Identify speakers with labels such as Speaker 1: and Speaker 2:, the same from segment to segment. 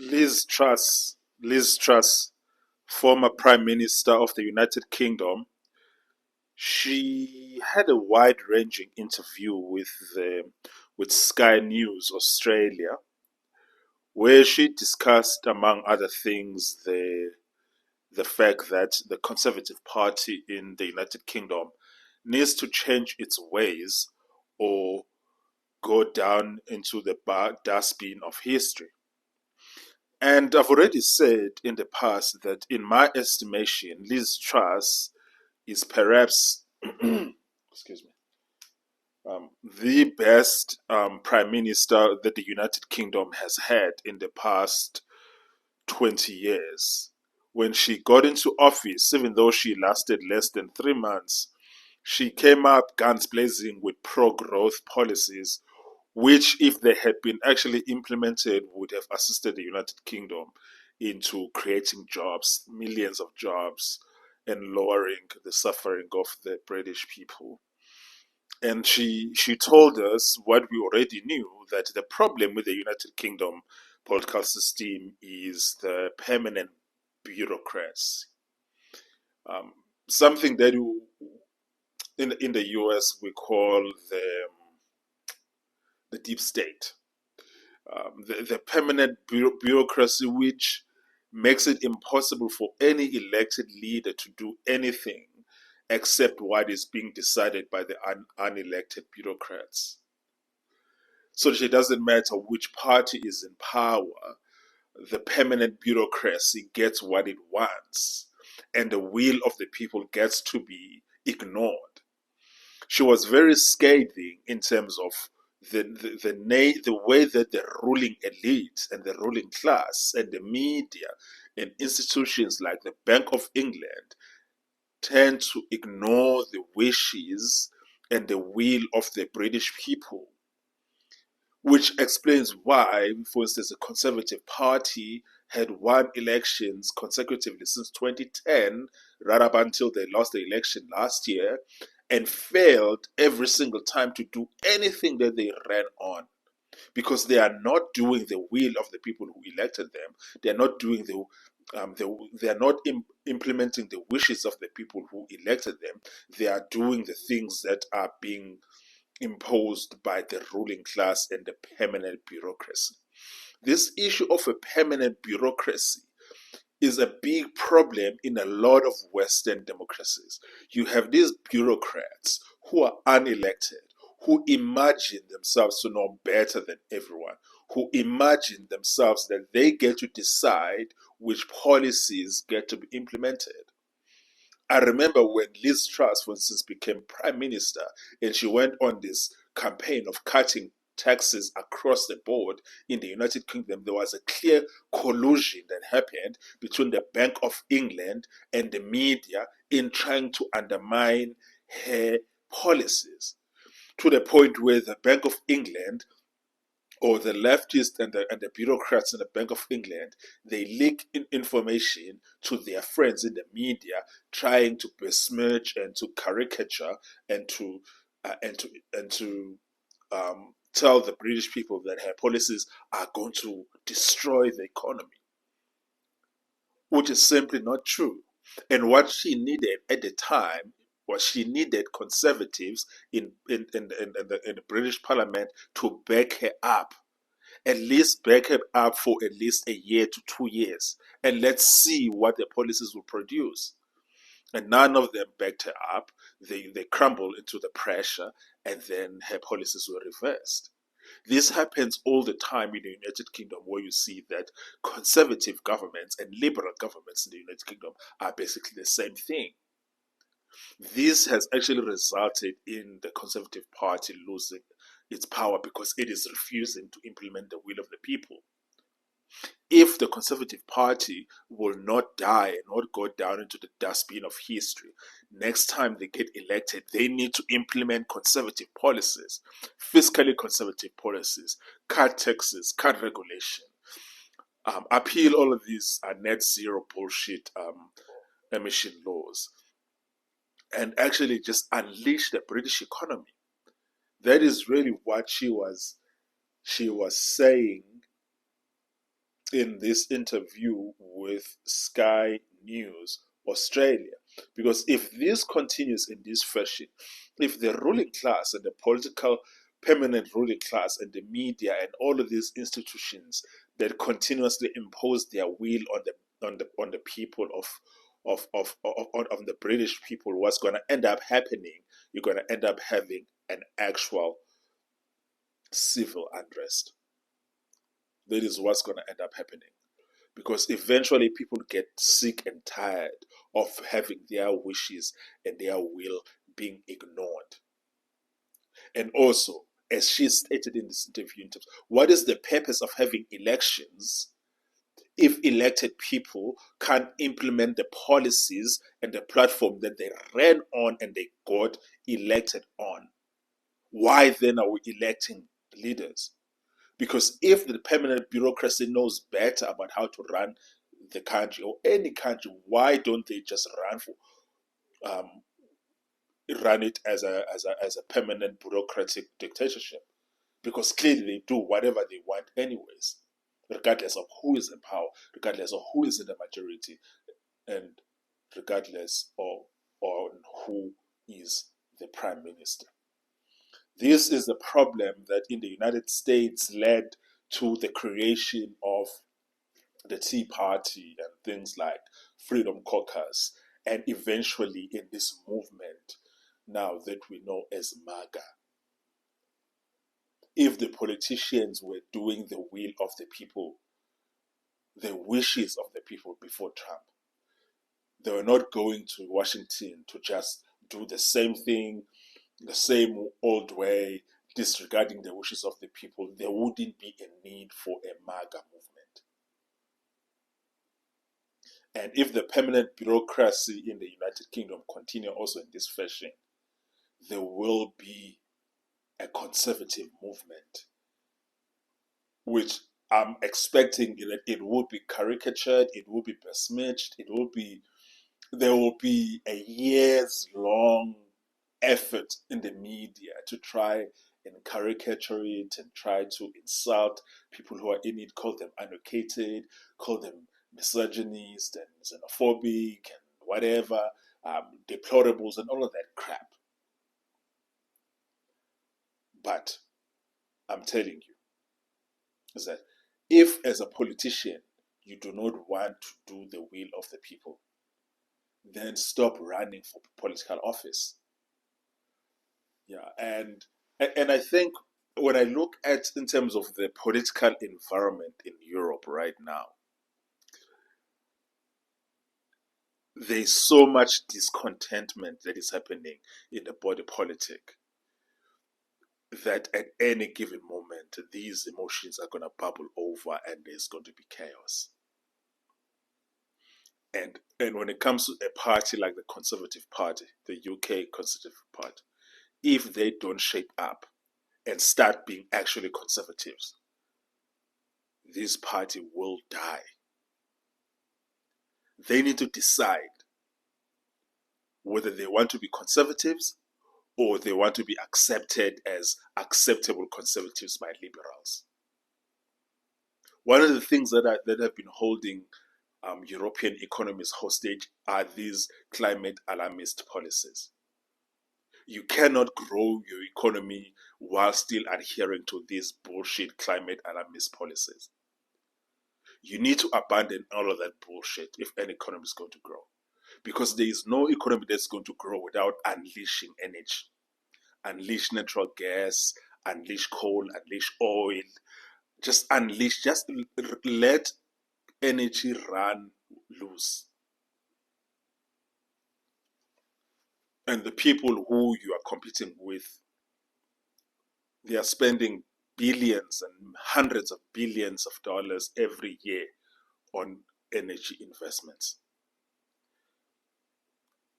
Speaker 1: Liz Truss, former Prime Minister of the United Kingdom, she had a wide-ranging interview with Sky News Australia, where she discussed, among other things, the fact that the Conservative Party in the United Kingdom needs to change its ways or go down into the dustbin of history. And I've already said in the past that, in my estimation, Liz Truss is perhaps, excuse me, the best prime minister that the United Kingdom has had in the past 20 years. When she got into office, even though she lasted less than 3 months, she came up guns blazing with pro-growth policies, which, if they had been actually implemented, would have assisted the United Kingdom into creating jobs, millions of jobs, and lowering the suffering of the British people. And she told us what we already knew, that the problem with the United Kingdom political system is the permanent bureaucrats. Um, Something that in the US we call the deep state. The permanent bureaucracy, which makes it impossible for any elected leader to do anything except what is being decided by the unelected bureaucrats. So it doesn't matter which party is in power, the permanent bureaucracy gets what it wants, and the will of the people gets to be ignored. She was very scathing in terms of the way that the ruling elite and the ruling class and the media and institutions like the Bank of England tend to ignore the wishes and the will of the British people, which explains why, for instance, the Conservative Party had won elections consecutively since 2010, right up until they lost the election last year, and failed every single time to do anything that they ran on, because they are not doing the will of the people who elected them. They are not doing they are not implementing the wishes of the people who elected them. They are doing the things that are being imposed by the ruling class and the permanent bureaucracy. This issue of a permanent bureaucracy is a big problem in a lot of Western democracies. You have these bureaucrats who are unelected, who imagine themselves to know better than everyone, who imagine themselves that they get to decide which policies get to be implemented. I remember when Liz Truss, for instance, became prime minister, and she went on this campaign of cutting taxes across the board in the United Kingdom. There was a clear collusion that happened between the Bank of England and the media in trying to undermine her policies, to the point where the Bank of England, or the leftists and the bureaucrats in the Bank of England, they leak information to their friends in the media, trying to besmirch and to caricature and to tell the British people that her policies are going to destroy the economy, which is simply not true. And what she needed at the time was, she needed conservatives in the British Parliament to back her up, at least back it up for at least a year to 2 years, and let's see what the policies will produce. And none of them backed her up. They crumbled into the pressure, and then her policies were reversed. This happens all the time in the United Kingdom, where you see that conservative governments and liberal governments in the United Kingdom are basically the same thing. This has actually resulted in the Conservative Party losing its power because it is refusing to implement the will of the people. If the Conservative Party will not die and not go down into the dustbin of history, next time they get elected, they need to implement conservative policies, fiscally conservative policies, cut taxes, cut regulation, appeal all of these net zero bullshit emission laws, and actually just unleash the British economy. That is really what she was saying in this interview with Sky News Australia. Because if this continues in this fashion, if the ruling class and the political permanent ruling class and the media and all of these institutions that continuously impose their will on the people of the British people, what's going to end up happening? You're going to end up having an actual civil unrest. That is what's going to end up happening, because eventually people get sick and tired of having their wishes and their will being ignored. And also, as she stated in this interview, in terms, what is the purpose of having elections if elected people can't implement the policies and the platform that they ran on and they got elected on? Why then are we electing leaders? Because if the permanent bureaucracy knows better about how to run the country or any country, why don't they just um, run it as a permanent bureaucratic dictatorship? Because clearly they do whatever they want anyways, regardless of who is in power, regardless of who is in the majority, and regardless of on who is the prime minister. This is the problem that in the United States led to the creation of the Tea Party and things like Freedom Caucus, and eventually in this movement now that we know as MAGA. If the politicians were doing the will of the people, the wishes of the people before Trump, they were not going to Washington to just do the same thing, the same old way, disregarding the wishes of the people, there wouldn't be a need for a MAGA movement. And if the permanent bureaucracy in the United Kingdom continue also in this fashion, there will be a conservative movement, which I'm expecting that it will be caricatured, it will be besmirched, there will be a years-long effort in the media to try and caricature it and try to insult people who are in it, call them uneducated, call them misogynist and xenophobic and whatever, deplorables and all of that crap. But I'm telling you, is that if as a politician you do not want to do the will of the people, then stop running for political office. Yeah, and I think when I look at in terms of the political environment in Europe right now, there's so much discontentment that is happening in the body politic that at any given moment these emotions are going to bubble over and there's going to be chaos. And when it comes to a party like the Conservative Party, the UK Conservative Party, if they don't shape up and start being actually conservatives, this party will die. They need to decide whether they want to be conservatives or they want to be accepted as acceptable conservatives by liberals. One of the things that have been holding European economies hostage are these climate alarmist policies. You cannot grow your economy while still adhering to these bullshit climate alarmist policies. You need to abandon all of that bullshit if any economy is going to grow. Because there is no economy that's going to grow without unleashing energy. Unleash natural gas, unleash coal, unleash oil. Just unleash, just let energy run loose. And the people who you are competing with, they are spending billions and hundreds of billions of dollars every year on energy investments.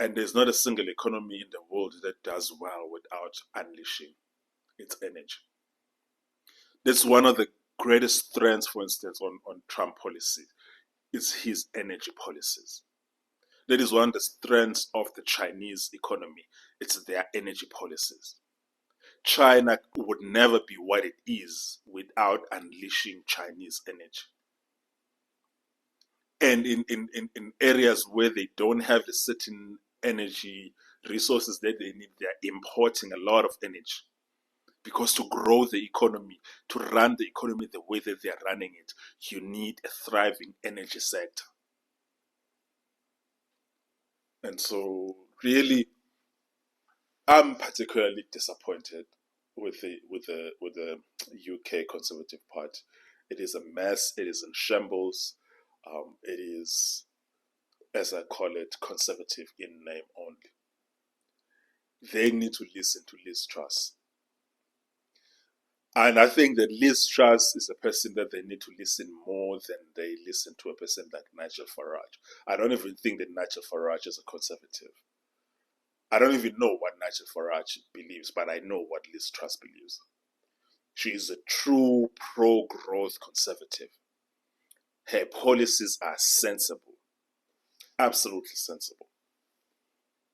Speaker 1: And there's not a single economy in the world that does well without unleashing its energy. That's one of the greatest strengths, for instance, on Trump policy, is his energy policies. That is one of the strengths of the Chinese economy. It's their energy policies. China would never be what it is without unleashing Chinese energy. And in areas where they don't have a certain energy resources that they need, they're importing a lot of energy. Because to grow the economy, to run the economy the way that they're running it, you need a thriving energy sector. And so really, I'm particularly disappointed with the UK Conservative Party. It is a mess. It is in shambles. It is, as I call it, conservative in name only. They need to listen to Liz Truss. And I think that Liz Truss is a person that they need to listen more than they listen to a person like Nigel Farage. I don't even think that Nigel Farage is a conservative. I don't even know what Nigel Farage believes, but I know what Liz Truss believes. She is a true pro-growth conservative. Her policies are sensible, absolutely sensible.